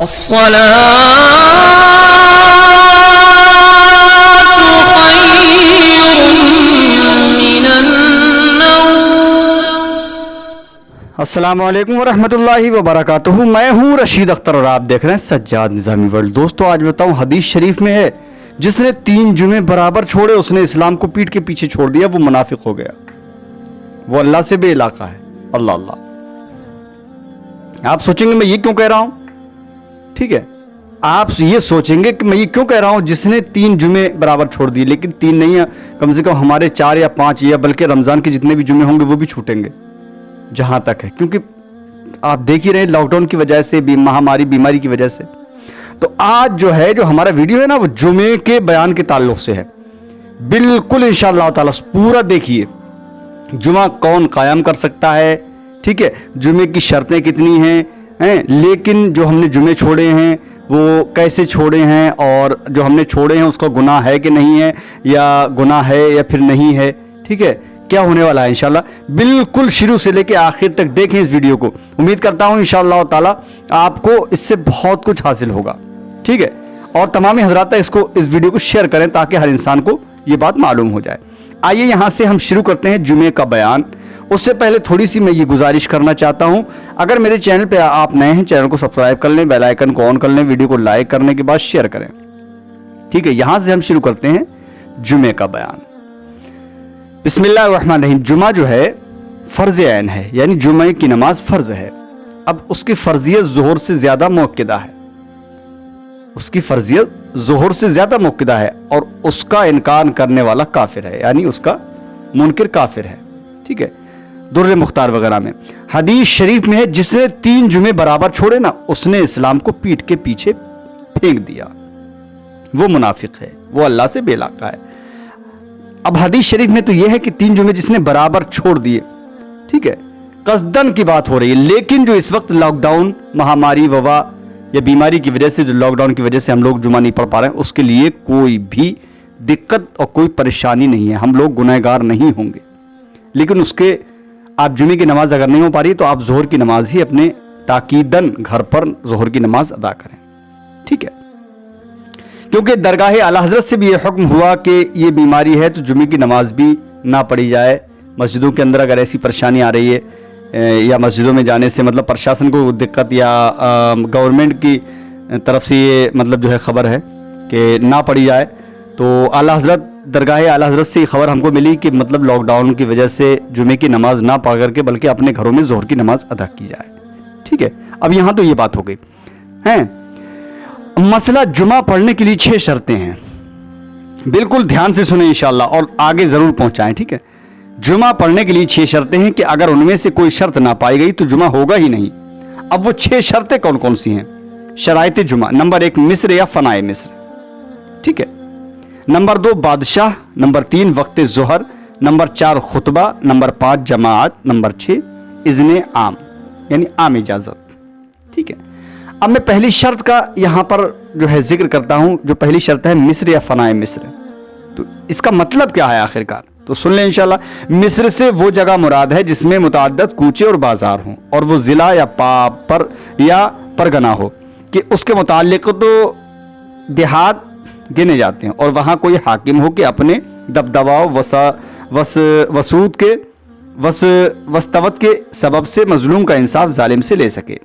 السلام علیکم ورحمۃ اللہ وبرکاتہ. میں ہوں رشید اختر اور آپ دیکھ رہے ہیں سجاد نظامی ورلڈ. دوستو آج بتاؤں حدیث شریف میں ہے جس نے 3 جمعے برابر چھوڑے اس نے اسلام کو پیٹ کے پیچھے چھوڑ دیا, وہ منافق ہو گیا, وہ اللہ سے بے علاقہ ہے. اللہ اللہ. آپ سوچیں گے میں یہ کیوں کہہ رہا ہوں, ٹھیک ہے, آپ یہ سوچیں گے کہ میں یہ کیوں کہہ رہا ہوں جس نے 3 جمعے برابر چھوڑ دیے, لیکن 3 نہیں ہے, کم سے کم ہمارے 4 یا 5 یا بلکہ رمضان کے جتنے بھی جمعے ہوں گے وہ بھی چھوٹیں گے جہاں تک ہے, کیونکہ آپ دیکھ ہی رہے ہیں لاک ڈاؤن کی وجہ سے, مہاماری بیماری کی وجہ سے. تو آج جو ہے جو ہمارا ویڈیو ہے نا وہ جمعے کے بیان کے تعلق سے ہے. بالکل انشاءاللہ تعالی پورا دیکھیے. جمعہ کون قائم کر سکتا ہے, ٹھیک ہے, جمعے کی شرطیں کتنی ہیں, لیکن جو ہم نے جمعے چھوڑے ہیں وہ کیسے چھوڑے ہیں, اور جو ہم نے چھوڑے ہیں اس کا گناہ ہے کہ نہیں ہے, یا گناہ ہے یا پھر نہیں ہے, ٹھیک ہے, کیا ہونے والا ہے انشاءاللہ. بالکل شروع سے لے کے آخر تک دیکھیں اس ویڈیو کو. امید کرتا ہوں انشاءاللہ تعالی آپ کو اس سے بہت کچھ حاصل ہوگا, ٹھیک ہے, اور تمام حضرات اس ویڈیو کو شیئر کریں تاکہ ہر انسان کو یہ بات معلوم ہو جائے. آئیے یہاں سے ہم شروع کرتے ہیں جمعے کا بیان. اس سے پہلے تھوڑی سی میں یہ گزارش کرنا چاہتا ہوں, اگر میرے چینل پہ آپ نئے ہیں چینل کو سبسکرائب کر لیں, بیل آئیکن کو آن کر لیں, ویڈیو کو لائک کرنے کے بعد شیئر کریں, ٹھیک ہے. یہاں سے ہم شروع کرتے ہیں جمعے کا بیان. بسم اللہ الرحمن الرحیم. جمعہ جو ہے فرض عین ہے, یعنی جمعے کی نماز فرض ہے. اب اس کی فرضیت ظہر سے زیادہ موقدہ ہے, اس کی فرضیت ظہر سے زیادہ موقدہ ہے, اور اس کا انکار کرنے والا کافر ہے, یعنی اس کا منکر کافر ہے, ٹھیک ہے. در مختار وغیرہ میں حدیث شریف میں ہے جس نے 3 جمعے برابر چھوڑے نا اس نے اسلام کو پیٹ کے پیچھے پھینک دیا, وہ منافق ہے, وہ اللہ سے بے علاقہ ہے. اب حدیث شریف میں تو یہ ہے کہ 3 جمعے جس نے برابر چھوڑ دیے, ٹھیک ہے, قصدن کی بات ہو رہی ہے. لیکن جو اس وقت لاک ڈاؤن, مہاماری, وبا یا بیماری کی وجہ سے, جو لاک ڈاؤن کی وجہ سے ہم لوگ جمعہ نہیں پڑھ پا رہے ہیں, اس کے لیے کوئی بھی دقت اور کوئی پریشانی نہیں ہے. ہم لوگ گنہگار نہیں ہوں گے. لیکن اس کے آپ جمعے کی نماز اگر نہیں ہو پا رہی تو آپ ظہر کی نماز ہی اپنے تاکیدن گھر پر ظہر کی نماز ادا کریں, ٹھیک ہے. کیونکہ درگاہ اعلی حضرت سے بھی یہ حکم ہوا کہ یہ بیماری ہے تو جمعے کی نماز بھی نہ پڑھی جائے. مسجدوں کے اندر اگر ایسی پریشانی آ رہی ہے یا مسجدوں میں جانے سے مطلب پرشاسن کو دقت یا گورنمنٹ کی طرف سے یہ مطلب جو ہے خبر ہے کہ نہ پڑھی جائے, تو اعلی حضرت درگاہ اعلی حضرت سے یہ خبر ہم کو ملی کہ مطلب لاک ڈاؤن کی وجہ سے جمعے کی نماز نہ پڑھ کر کے بلکہ اپنے گھروں میں ظہر کی نماز ادا کی جائے, ٹھیک ہے. اب یہاں تو یہ بات ہو گئی ہیں. مسئلہ جمعہ پڑھنے کے لیے 6 شرطیں ہیں. بالکل دھیان سے سنیں انشاءاللہ اور آگے ضرور پہنچائیں, ٹھیک ہے. جمعہ پڑھنے کے لیے 6 شرطیں ہیں کہ اگر ان میں سے کوئی شرط نہ پائی گئی تو جمعہ ہوگا ہی نہیں. اب وہ 6 شرطیں کون کون سی ہیں؟ شرائط جمعہ. نمبر 1 مصر یا فنائے مصر, ٹھیک ہے. نمبر 2 بادشاہ. نمبر 3 وقت ظہر. نمبر 4 خطبہ. نمبر 5 جماعت. نمبر 6 اذن عام, یعنی عام اجازت, ٹھیک ہے. اب میں پہلی شرط کا یہاں پر جو ہے ذکر کرتا ہوں. جو پہلی شرط ہے مصر یا فنائے مصر, تو اس کا مطلب کیا ہے آخر کار, تو سن لیں انشاءاللہ. مصر سے وہ جگہ مراد ہے جس میں متعدد کوچے اور بازار ہوں, اور وہ ضلع یا پر یا پرگنا ہو کہ اس کے متعلق تو دیہات گنے جاتے ہیں, اور وہاں کوئی حاکم ہو کہ اپنے دبدبا وسطوت کے سبب سے مظلوم کا انصاف ظالم سے لے سکے,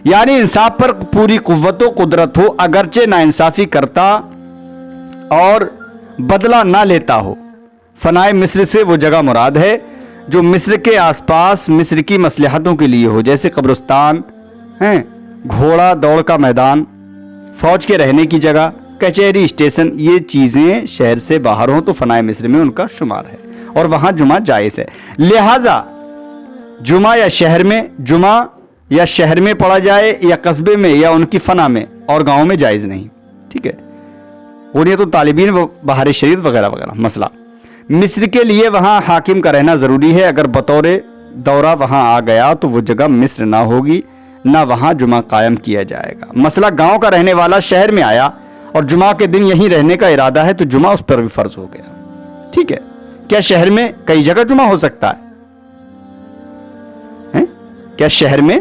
یعنی انصاف پر پوری قوت و قدرت ہو اگرچہ ناانصافی کرتا اور بدلہ نہ لیتا ہو. فنائے مصر سے وہ جگہ مراد ہے جو مصر کے آس پاس مصر کی مصلحتوں کے لیے ہو, جیسے قبرستان, گھوڑا دوڑ کا میدان, فوج کے رہنے کی جگہ, کچہری, اسٹیشن. یہ چیزیں شہر سے باہر ہوں تو فنائے مصر میں ان کا شمار ہے, اور وہاں جمعہ جائز ہے. لہذا جمعہ یا شہر میں پڑھا جائے یا قصبے میں یا ان کی فنا میں, اور گاؤں میں جائز نہیں, ٹھیک ہے. غنیت الطالبین و بہار شریعت وغیرہ وغیرہ. مسئلہ مصر کے لیے وہاں حاکم کا رہنا ضروری ہے. اگر بطور دورہ وہاں آ گیا تو وہ جگہ مصر نہ ہوگی, نہ وہاں جمعہ قائم کیا جائے گا. مسئلہ گاؤں کا رہنے والا شہر میں آیا اور جمعہ کے دن یہیں رہنے کا ارادہ ہے تو جمعہ اس پر بھی فرض ہو گیا, ٹھیک ہے. کیا شہر میں کئی جگہ جمعہ ہو سکتا ہے؟ کیا شہر میں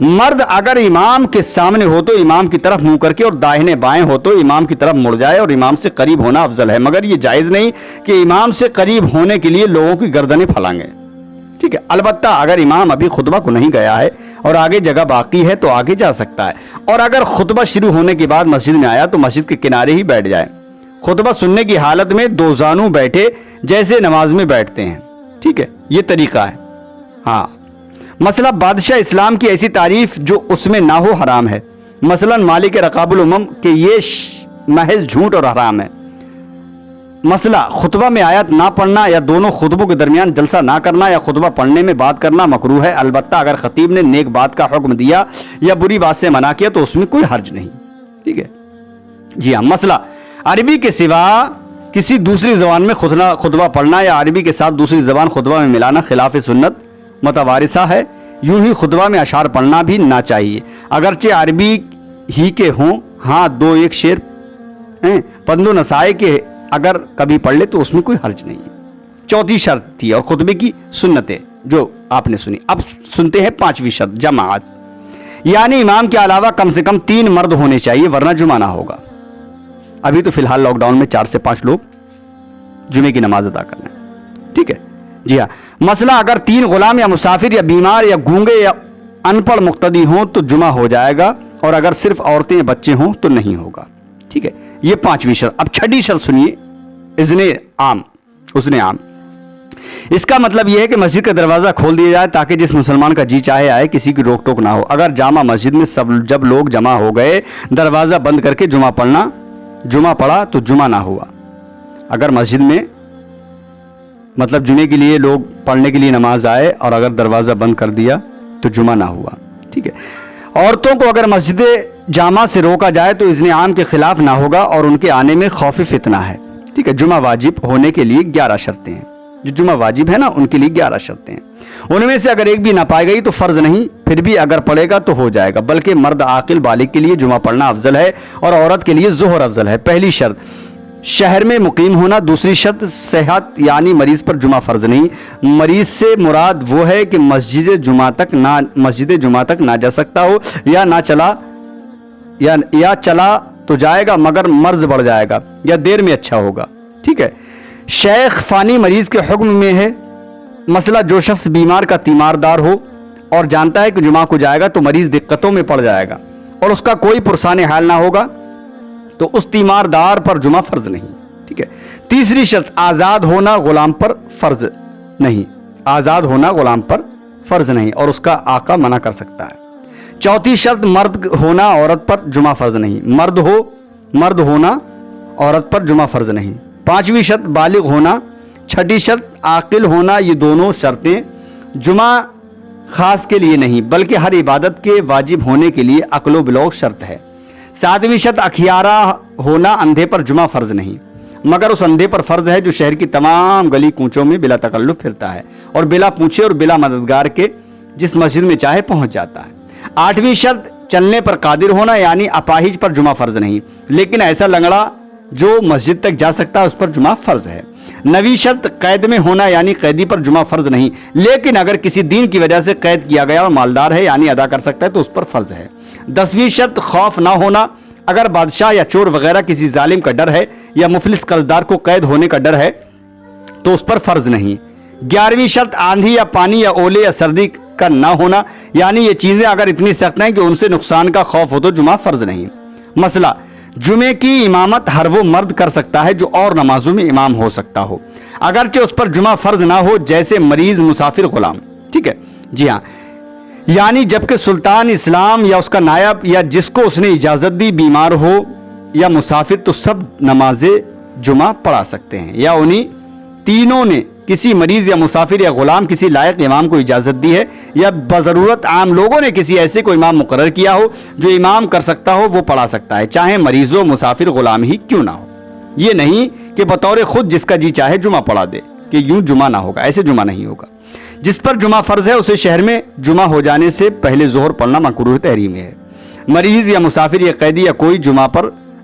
مرد اگر امام کے سامنے ہو تو امام کی طرف منہ کر کے اور داہنے بائیں ہو تو امام کی طرف مڑ جائے اور امام سے قریب ہونا افضل ہے، مگر یہ جائز نہیں کہ امام سے قریب ہونے کے لیے لوگوں کی گردنیں پھلانگے، ٹھیک ہے۔ البتہ اگر امام ابھی خطبہ کو نہیں گیا ہے اور آگے جگہ باقی ہے تو آگے جا سکتا ہے، اور اگر خطبہ شروع ہونے کے بعد مسجد میں آیا تو مسجد کے کنارے ہی بیٹھ جائے، خطبہ سننے کی حالت میں دو زانو بیٹھے جیسے نماز میں بیٹھتے ہیں، ٹھیک ہے، یہ طریقہ ہے۔ ہاں، مسئلہ بادشاہ اسلام کی ایسی تعریف جو اس میں نہ ہو حرام ہے، مثلا مالک رقاب الامم کہ یہ محض جھوٹ اور حرام ہے۔ مسئلہ خطبہ میں آیت نہ پڑھنا یا دونوں خطبوں کے درمیان جلسہ نہ کرنا یا خطبہ پڑھنے میں بات کرنا مکروہ ہے، البتہ اگر خطیب نے نیک بات کا حکم دیا یا بری بات سے منع کیا تو اس میں کوئی حرج نہیں، ٹھیک ہے۔ جی ہاں، مسئلہ عربی کے سوا کسی دوسری زبان میں خطبہ پڑھنا یا عربی کے ساتھ دوسری زبان خطبہ میں ملانا خلاف سنت متوارثہ ہے، یوں ہی خطبہ میں اشعار پڑھنا بھی نہ چاہیے، اگرچہ عربی ہی کے ہوں، ہاں دو ایک شعر پند و نسائے کے اگر کبھی پڑھ لے تو اس میں کوئی حرج نہیں ہے۔ چوتھی شرط تھی اور خطبے کی سنتیں جو آپ نے سنی، اب سنتے ہیں پانچویں شرط، جماعت، یعنی امام کے علاوہ کم سے کم 3 مرد ہونے چاہیے ورنہ جمعہ نہ ہوگا۔ ابھی تو فی الحال لاک ڈاؤن میں 4 سے 5 لوگ جمعے کی نماز ادا کرنا ہے، ٹھیک ہے۔ جی ہاں، مسئلہ اگر 3 غلام یا مسافر یا بیمار یا گونگے یا ان پڑھ مقتدی ہوں تو جمعہ ہو جائے گا، اور اگر صرف عورتیں یا بچے ہوں تو نہیں ہوگا، ٹھیک ہے۔ یہ 5ویں شرط۔ اب 6ٹھی شرط سنیے، اذن عام، اذن عام۔ اس کا مطلب یہ ہے کہ مسجد کا دروازہ کھول دیا جائے تاکہ جس مسلمان کا جی چاہے آئے، کسی کی روک ٹوک نہ ہو۔ اگر جامع مسجد میں جب لوگ جمع ہو گئے، دروازہ بند کر کے جمعہ پڑھا تو جمعہ نہ ہوا۔ اگر مسجد میں مطلب جمعے کے لیے لوگ پڑھنے کے لیے نماز آئے اور اگر دروازہ بند کر دیا تو جمعہ نہ ہوا، ٹھیک ہے۔ عورتوں کو اگر مسجد جامع سے روکا جائے تو اذن عام کے خلاف نہ ہوگا اور ان کے آنے میں خوف فتنہ ہے، ٹھیک ہے۔ جمعہ واجب ہونے کے لیے 11 شرطیں ہیں، جو جمعہ واجب ہے نا ان کے لیے 11 شرطیں ہیں، ان میں سے اگر ایک بھی نہ پائی گئی تو فرض نہیں، پھر بھی اگر پڑھے گا تو ہو جائے گا، بلکہ مرد عاقل بالغ کے لیے جمعہ پڑھنا افضل ہے اور عورت کے لیے ظہر افضل ہے۔ پہلی شرط شہر میں مقیم ہونا، دوسری شرط صحت، یعنی مریض پر جمعہ فرض نہیں۔ مریض سے مراد وہ ہے کہ مسجد جمعہ تک نہ جا سکتا ہو یا چلا تو جائے گا مگر مرض بڑھ جائے گا یا دیر میں اچھا ہوگا، ٹھیک ہے۔ شیخ فانی مریض کے حکم میں ہے، مسئلہ جو شخص بیمار کا تیماردار ہو اور جانتا ہے کہ جمعہ کو جائے گا تو مریض دقتوں میں پڑ جائے گا اور اس کا کوئی پرسان حال نہ ہوگا تو اس تیماردار پر جمعہ فرض نہیں، ٹھیک ہے۔ تیسری شرط آزاد ہونا غلام پر فرض نہیں، اور اس کا آقا منع کر سکتا ہے۔ چوتھی شرط مرد ہونا عورت پر جمعہ فرض نہیں، مرد ہونا عورت پر جمعہ فرض نہیں۔ پانچویں شرط بالغ ہونا، چھٹی شرط عاقل ہونا، یہ دونوں شرطیں جمعہ خاص کے لیے نہیں بلکہ ہر عبادت کے واجب ہونے کے لیے عقل و بلوغ شرط ہے۔ ساتویں شرط اکھیارہ ہونا، اندھے پر جمعہ فرض نہیں مگر اس اندھے پر فرض ہے جو شہر کی تمام گلی کوچوں میں بلا تکلف پھرتا ہے اور بلا پوچھے اور بلا مددگار کے جس مسجد میں چاہے پہنچ جاتا ہے۔ آٹھویں شرط چلنے پر قادر ہونا، یعنی اپاہج پر جمعہ فرض نہیں لیکن ایسا لنگڑا جو مسجد تک جا سکتا ہے اس پر جمعہ فرض ہے۔ نویں شرط قید میں ہونا، یعنی قیدی پر جمعہ فرض نہیں لیکن اگر کسی دین کی وجہ سے قید کیا گیا اور مالدار ہے یعنی ادا کر سکتا ہے تو اس پر فرض ہے۔ 10ویں شرط خوف نہ ہونا، اگر بادشاہ یا چور وغیرہ کسی ظالم کا ڈر ہے یا مفلس قرضدار کو قید ہونے کا ڈر ہے تو اس پر فرض نہیں۔ 11ویں شرط آندھی یا پانی یا اولے یا سردی کا نہ ہونا، یعنی یہ چیزیں اگر اتنی سخت ہیں کہ ان سے نقصان کا خوف ہو تو جمعہ فرض نہیں۔ مسئلہ جمعے کی امامت ہر وہ مرد کر سکتا ہے جو اور نمازوں میں امام ہو سکتا ہو اگرچہ اس پر جمعہ فرض نہ ہو، جیسے مریض، مسافر، غلام، ٹھیک ہے۔ جی ہاں، یعنی جبکہ سلطان اسلام یا اس کا نائب یا جس کو اس نے اجازت دی بیمار ہو یا مسافر تو سب نماز جمعہ پڑھا سکتے ہیں، یا انہی تینوں نے کسی مریض یا مسافر یا غلام کسی لائق امام کو اجازت دی ہے یا بضرورت عام لوگوں نے کسی ایسے کو امام مقرر کیا ہو جو امام کر سکتا ہو وہ پڑھا سکتا ہے، چاہے مریض و مسافر غلام ہی کیوں نہ ہو۔ یہ نہیں کہ بطور خود جس کا جی چاہے جمعہ پڑھا دے کہ یوں جمعہ نہ ہوگا، ایسے جمعہ نہیں ہوگا۔ جس پر جمعہ فرض ہے اسے شہر میں جمعہ ہو جانے سے پہلے ظہر پڑھنا مکروہ تحریم ہے۔ مریض یا مسافر یا قیدی یا کوئی جمعہ پر